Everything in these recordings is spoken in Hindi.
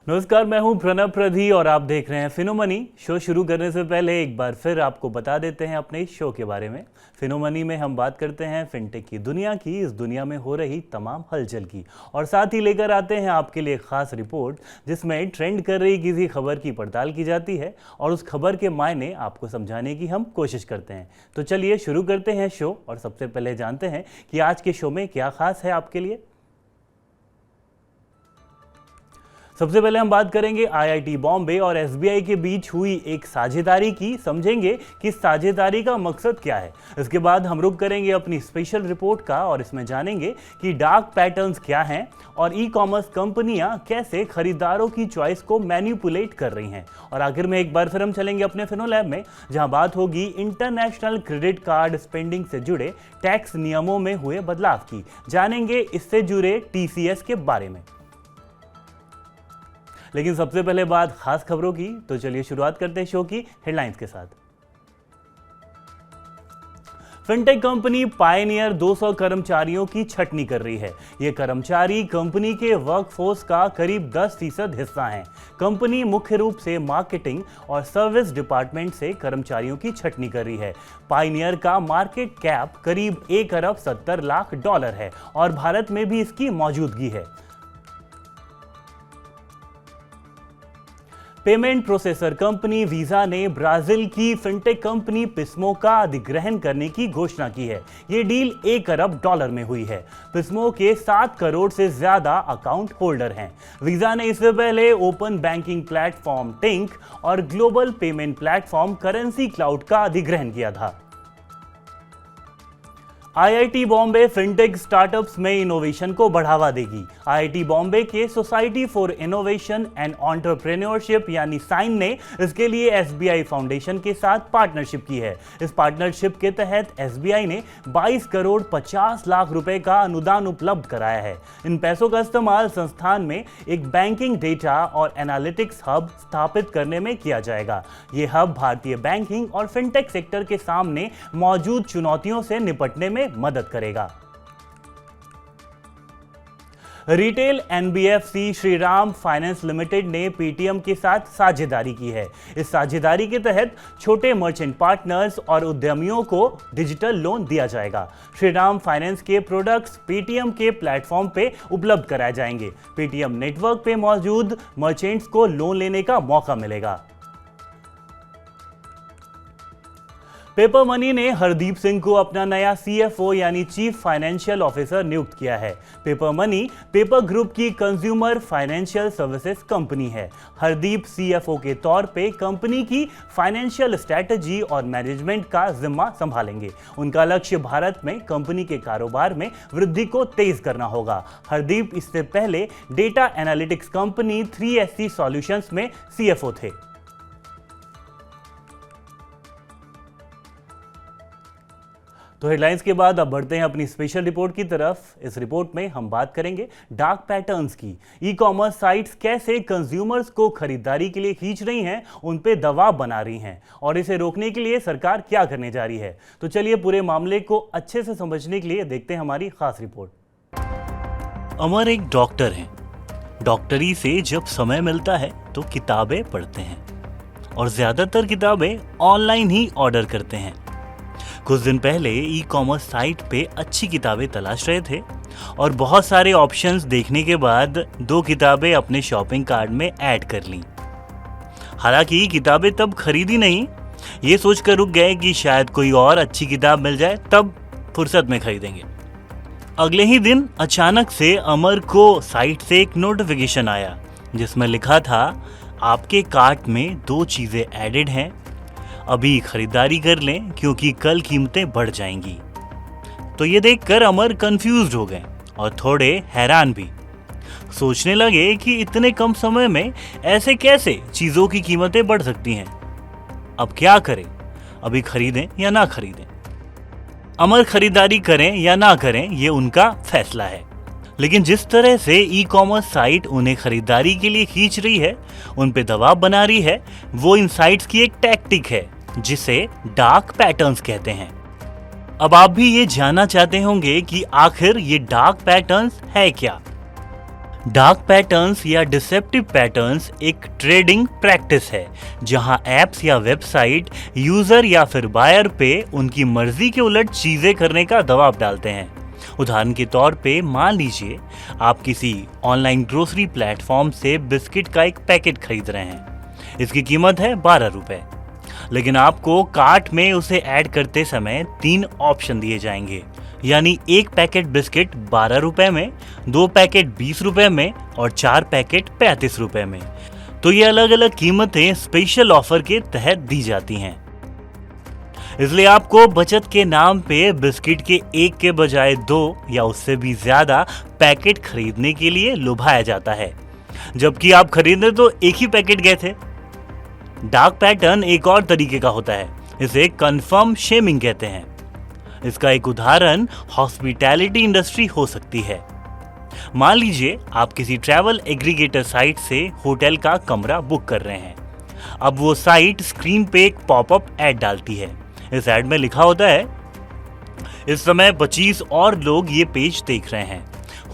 नमस्कार, मैं हूं प्रणव प्रधी और आप देख रहे हैं फिनोमनी। शो शुरू करने से पहले एक बार फिर आपको बता देते हैं अपने इस शो के बारे में। फिनोमनी में हम बात करते हैं फिनटेक की दुनिया की, इस दुनिया में हो रही तमाम हलचल की, और साथ ही लेकर आते हैं आपके लिए खास रिपोर्ट जिसमें ट्रेंड कर रही किसी खबर की पड़ताल की जाती है और उस खबर के मायने आपको समझाने की हम कोशिश करते हैं। तो चलिए शुरू करते हैं शो, और सबसे पहले जानते हैं कि आज के शो में क्या खास है आपके लिए। सबसे पहले हम बात करेंगे आईआईटी बॉम्बे और एसबीआई के बीच हुई एक साझेदारी की, समझेंगे कि साझेदारी का मकसद क्या है। इसके बाद हम रुक करेंगे अपनी स्पेशल रिपोर्ट का और इसमें जानेंगे कि डार्क पैटर्न्स क्या हैं और ई कॉमर्स कंपनियां कैसे खरीदारों की चॉइस को मैनिपुलेट कर रही हैं। और आखिर में एक बार फिर हम चलेंगे अपने फिनोलैब में, जहां बात होगी इंटरनेशनल क्रेडिट कार्ड स्पेंडिंग से जुड़े टैक्स नियमों में हुए बदलाव की, जानेंगे इससे जुड़े टीसीएस के बारे में। लेकिन सबसे पहले बात खास खबरों की, तो चलिए शुरुआत करते हैं शो की हेडलाइंस के साथ। फिनटेक कंपनी पायनियर 200 कर्मचारियों की छटनी कर रही है। ये कर्मचारी कंपनी के वर्कफोर्स का करीब 10% हिस्सा हैं। कंपनी मुख्य रूप से मार्केटिंग और सर्विस डिपार्टमेंट से कर्मचारियों की छटनी कर रही है। पायनियर का मार्केट कैप करीब $1 अरब 70 लाख है और भारत में भी इसकी मौजूदगी है। पेमेंट प्रोसेसर कंपनी वीजा ने ब्राजील की फिनटेक कंपनी पिस्मो का अधिग्रहण करने की घोषणा की है। यह डील $1 अरब में हुई है। पिस्मो के 7 करोड़ से ज्यादा अकाउंट होल्डर हैं। वीजा ने इससे पहले ओपन बैंकिंग प्लेटफॉर्म टिंक और global payment platform currency cloud का अधिग्रहण किया था। आईआईटी बॉम्बे फिनटेक स्टार्टअप्स में इनोवेशन को बढ़ावा देगी। आईआईटी बॉम्बे के society for innovation and entrepreneurship यानी साइन ने इसके लिए एसबीआई फाउंडेशन के साथ पार्टनरशिप की है। इस पार्टनरशिप के तहत एसबीआई ने 22 करोड़ 50 लाख रुपए का अनुदान उपलब्ध कराया है। इन पैसों का इस्तेमाल संस्थान में एक बैंकिंग डेटा और एनालिटिक्स हब स्थापित करने में किया जाएगा। ये हब भारतीय बैंकिंग और फिनटेक सेक्टर के सामने मौजूद चुनौतियों से निपटने में मदद करेगा। Retail NBFC Shriram finance limited ने पेटीएम के साथ साझेदारी की है। इस साझेदारी के तहत छोटे मर्चेंट पार्टनर्स और उद्यमियों को डिजिटल लोन दिया जाएगा। श्रीराम फाइनेंस के प्रोडक्ट्स पेटीएम के प्लेटफॉर्म पे उपलब्ध कराए जाएंगे। पेटीएम नेटवर्क पे मौजूद मर्चेंट्स को लोन लेने का मौका मिलेगा। पेपर मनी ने हरदीप सिंह को अपना नया सीएफओ यानी चीफ फाइनेंशियल ऑफिसर नियुक्त किया है। पेपर मनी पेपर ग्रुप की कंज्यूमर फाइनेंशियल सर्विसेज कंपनी है। हरदीप सीएफओ के तौर पे कंपनी की फाइनेंशियल स्ट्रेटजी और मैनेजमेंट का जिम्मा संभालेंगे। उनका लक्ष्य भारत में कंपनी के कारोबार में वृद्धि को तेज करना होगा। हरदीप इससे पहले data analytics company 3SC solutions में सीएफओ थे। तो हेडलाइंस के बाद अब बढ़ते हैं अपनी स्पेशल रिपोर्ट की तरफ। इस रिपोर्ट में हम बात करेंगे डार्क पैटर्न्स की। ई कॉमर्स साइट्स कैसे कंज्यूमर्स को खरीदारी के लिए खींच रही हैं, उन पे दबाव बना रही हैं, और इसे रोकने के लिए सरकार क्या करने जा रही है। तो चलिए पूरे मामले को अच्छे से समझने के लिए देखते हैं हमारी खास रिपोर्ट। अमर एक डॉक्टर हैं। डॉक्टरी से जब समय मिलता है तो किताबें पढ़ते हैं और ज्यादातर किताबें ऑनलाइन ही ऑर्डर करते हैं। कुछ दिन पहले ई कॉमर्स साइट पे अच्छी किताबें तलाश रहे थे और बहुत सारे ऑप्शंस देखने के बाद 2 किताबें अपने शॉपिंग कार्ट में ऐड कर लीं। हालांकि किताबें तब खरीदी नहीं, ये सोचकर रुक गए कि शायद कोई और अच्छी किताब मिल जाए, तब फुर्सत में खरीदेंगे। अगले ही दिन अचानक से अमर को साइट से एक नोटिफिकेशन आया जिसमें लिखा था, आपके कार्ट में 2 चीजें एडेड हैं, अभी खरीदारी कर लें क्योंकि कल कीमतें बढ़ जाएंगी। तो ये देखकर अमर कंफ्यूज्ड हो गए और थोड़े हैरान भी। सोचने लगे कि इतने कम समय में ऐसे कैसे चीजों की कीमतें बढ़ सकती हैं। अब क्या करें, अभी खरीदें या ना खरीदें। अमर खरीदारी करें या ना करें ये उनका फैसला है, लेकिन जिस तरह से ई कॉमर्स साइट उन्हें खरीदारी के लिए खींच रही है, उन पे दबाव बना रही है, वो इन साइट्स की एक टैक्टिक है जिसे डार्क पैटर्न्स कहते हैं। अब आप भी ये जानना चाहते होंगे कि आखिर ये डार्क पैटर्न्स है क्या। डार्क पैटर्न्स या डिसेप्टिव पैटर्न्स एक ट्रेडिंग प्रैक्टिस है जहां एप्स या वेबसाइट यूजर या फिर बायर पे उनकी मर्जी के उलट चीजें करने का दबाव डालते हैं। उदाहरण के तौर पे मान लीजिए आप किसी ऑनलाइन ग्रोसरी प्लेटफॉर्म से बिस्किट का एक पैकेट खरीद रहे हैं। इसकी कीमत है 12 रुपए, लेकिन आपको कार्ट में उसे ऐड करते समय 3 ऑप्शन दिए जाएंगे, यानी एक पैकेट बिस्किट 12 रुपए में, 2 पैकेट 20 रुपए में और 4 पैकेट 35 रुपए में। तो ये अलग अलग कीमतें स्पेशल ऑफर के तहत दी जाती हैं। इसलिए आपको बचत के नाम पे बिस्किट के एक के बजाय 2 या उससे भी ज्यादा पैकेट खरीदने के लिए लुभाया जाता है, जबकि आप खरीदने तो एक ही पैकेट गए थे। डार्क पैटर्न एक और तरीके का होता है, इसे कंफर्म शेमिंग कहते हैं। इसका एक उदाहरण हॉस्पिटैलिटी इंडस्ट्री हो सकती है। मान लीजिए आप किसी ट्रैवल एग्रीगेटर साइट से होटल का कमरा बुक कर रहे हैं। अब वो साइट स्क्रीन पे एक पॉपअप ऐड डालती है। इस ऐड में लिखा होता है, इस समय 25 और लोग ये पेज देख रहे हैं,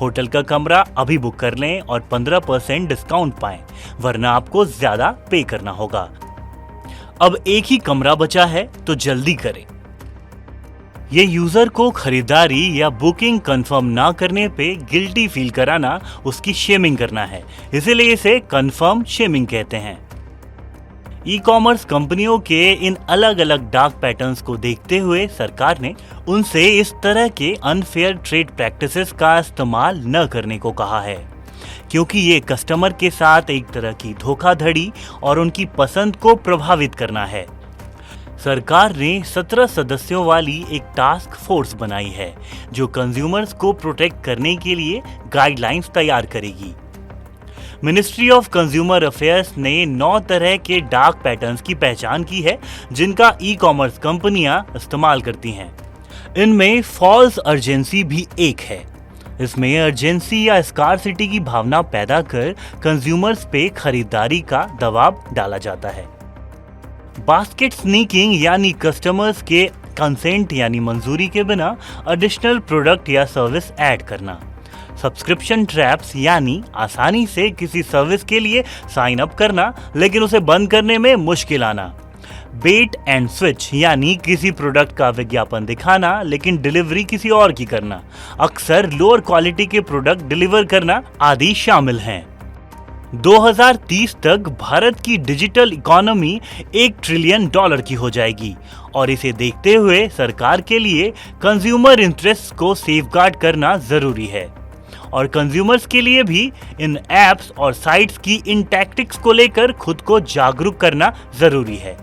होटल का कमरा अभी बुक कर लें और 15% डिस्काउंट पाएं, वरना आपको ज्यादा पे करना होगा। अब एक ही कमरा बचा है तो जल्दी करें। ये यूजर को खरीदारी या बुकिंग कंफर्म ना करने पे गिल्टी फील कराना, उसकी शेमिंग करना है, इसीलिए इसे कंफर्म शेमिंग कहते हैं। ई कॉमर्स कंपनियों के इन अलग अलग डार्क पैटर्न्स को देखते हुए सरकार ने उनसे इस तरह के अनफेयर ट्रेड प्रैक्टिसेस का इस्तेमाल न करने को कहा है, क्योंकि ये कस्टमर के साथ एक तरह की धोखाधड़ी और उनकी पसंद को प्रभावित करना है। सरकार ने 17 सदस्यों वाली एक टास्क फोर्स बनाई है जो कंज्यूमर्स को प्रोटेक्ट करने के लिए गाइडलाइंस तैयार करेगी। मिनिस्ट्री ऑफ कंज्यूमर अफेयर्स ने 9 तरह के डार्क पैटर्न्स की पहचान की है जिनका ई कॉमर्स कंपनियां इस्तेमाल करती हैं। इनमें फॉल्स अर्जेंसी भी एक है। इसमें अर्जेंसी या स्कार्सिटी की भावना पैदा कर कंज्यूमर्स पे खरीदारी का दबाव डाला जाता है। बास्केट स्नीकिंग यानी कस्टमर्स के कंसेंट यानी मंजूरी के बिना एडिशनल प्रोडक्ट या सर्विस ऐड करना। सब्सक्रिप्शन ट्रैप्स यानी आसानी से किसी सर्विस के लिए साइन अप करना लेकिन उसे बंद करने में मुश्किल आना। बेट एंड स्विच यानी किसी प्रोडक्ट का विज्ञापन दिखाना लेकिन डिलीवरी किसी और की करना, अक्सर लोअर क्वालिटी के प्रोडक्ट डिलीवर करना आदि शामिल हैं। 2030 तक भारत की डिजिटल इकोनॉमी $1 ट्रिलियन की हो जाएगी और इसे देखते हुए सरकार के लिए कंज्यूमर इंटरेस्ट को सेफगार्ड करना जरूरी है और कंज्यूमर्स के लिए भी इन एप्स और साइट्स की इन टैक्टिक्स को लेकर खुद को जागरूक करना जरूरी है।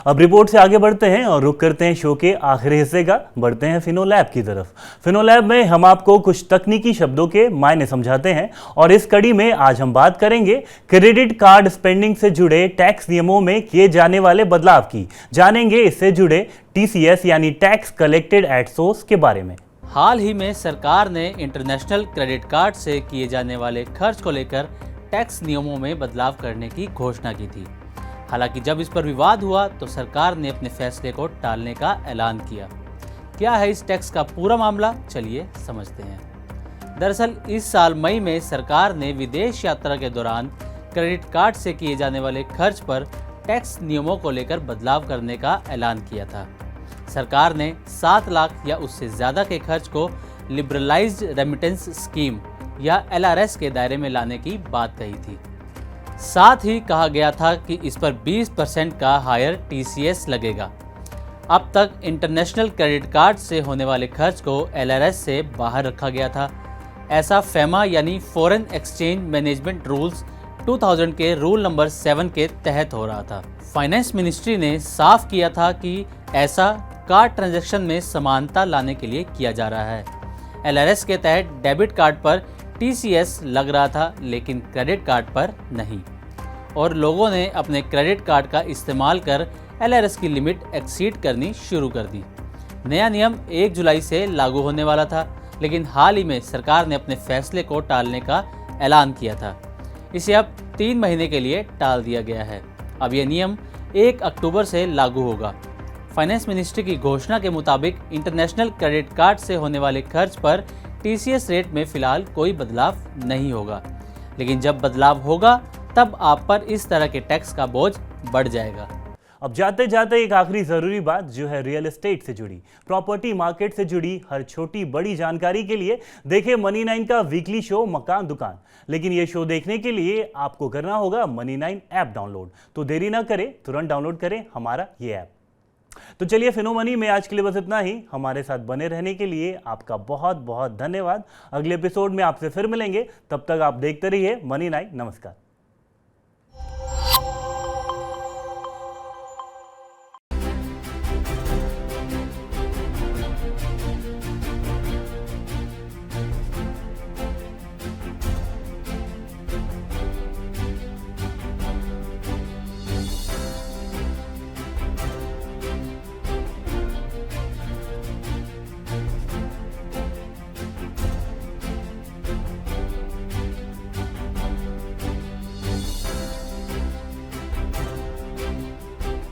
अब रिपोर्ट से आगे बढ़ते हैं और रुक करते हैं शो के आखिरी हिस्से का। बढ़ते हैं फिनोलैब की तरफ। फिनोलैब में हम आपको कुछ तकनीकी शब्दों के मायने समझाते हैं और इस कड़ी में आज हम बात करेंगे क्रेडिट कार्ड स्पेंडिंग से जुड़े टैक्स नियमों में किए जाने वाले बदलाव की। जानेंगे इससे जुड़े TCS यानी टैक्स कलेक्टेड एट सोर्स के बारे में। हाल ही में सरकार ने इंटरनेशनल क्रेडिट कार्ड से किए जाने वाले खर्च को लेकर टैक्स नियमों में बदलाव करने की घोषणा की थी। हालांकि जब इस पर विवाद हुआ तो सरकार ने अपने फैसले को टालने का ऐलान किया। क्या है इस टैक्स का पूरा मामला, चलिए समझते हैं। दरअसल इस साल मई में सरकार ने विदेश यात्रा के दौरान क्रेडिट कार्ड से किए जाने वाले खर्च पर टैक्स नियमों को लेकर बदलाव करने का ऐलान किया था। सरकार ने 7 लाख या उससे ज़्यादा के खर्च को लिबरलाइज्ड रेमिटेंस स्कीम या LRS के दायरे में लाने की बात कही थी। साथ ही कहा गया था कि इस पर 20% का हायर TCS लगेगा। अब तक इंटरनेशनल क्रेडिट कार्ड से होने वाले खर्च को LRS से बाहर रखा गया था। ऐसा FEMA यानी फॉरेन एक्सचेंज मैनेजमेंट रूल्स 2000 के रूल नंबर 7 के तहत हो रहा था। फाइनेंस मिनिस्ट्री ने साफ किया था कि ऐसा कार्ड ट्रांजैक्शन में समानता लाने के लिए किया जा रहा है। LRS के तहत डेबिट कार्ड पर TCS लग रहा था लेकिन क्रेडिट कार्ड पर नहीं, और लोगों ने अपने क्रेडिट कार्ड का इस्तेमाल कर LRS की लिमिट एक्सीड करनी शुरू कर दी। नया नियम 1 जुलाई से लागू होने वाला था, लेकिन हाल ही में सरकार ने अपने फैसले को टालने का ऐलान किया था। इसे अब 3 महीने के लिए टाल दिया गया है। अब यह नियम 1 अक्टूबर से लागू होगा। फाइनेंस मिनिस्ट्री की घोषणा के मुताबिक इंटरनेशनल क्रेडिट कार्ड से होने वाले खर्च पर टीसीएस रेट में फिलहाल कोई बदलाव नहीं होगा, लेकिन जब बदलाव होगा तब आप पर इस तरह के टैक्स का बोझ बढ़ जाएगा। अब जाते जाते एक आखिरी जरूरी बात जो है रियल एस्टेट से जुड़ी, प्रॉपर्टी मार्केट से जुड़ी हर छोटी बड़ी जानकारी के लिए देखें Money9 का वीकली शो मकान दुकान। लेकिन ये शो देखने के लिए आपको करना होगा Money9 ऐप डाउनलोड। तो देरी ना करें, तुरंत डाउनलोड करें हमारा ये ऐप। तो चलिए फिनो मनी में आज के लिए बस इतना ही। हमारे साथ बने रहने के लिए आपका बहुत बहुत धन्यवाद। अगले एपिसोड में आपसे फिर मिलेंगे, तब तक आप देखते रहिए Money9। नमस्कार।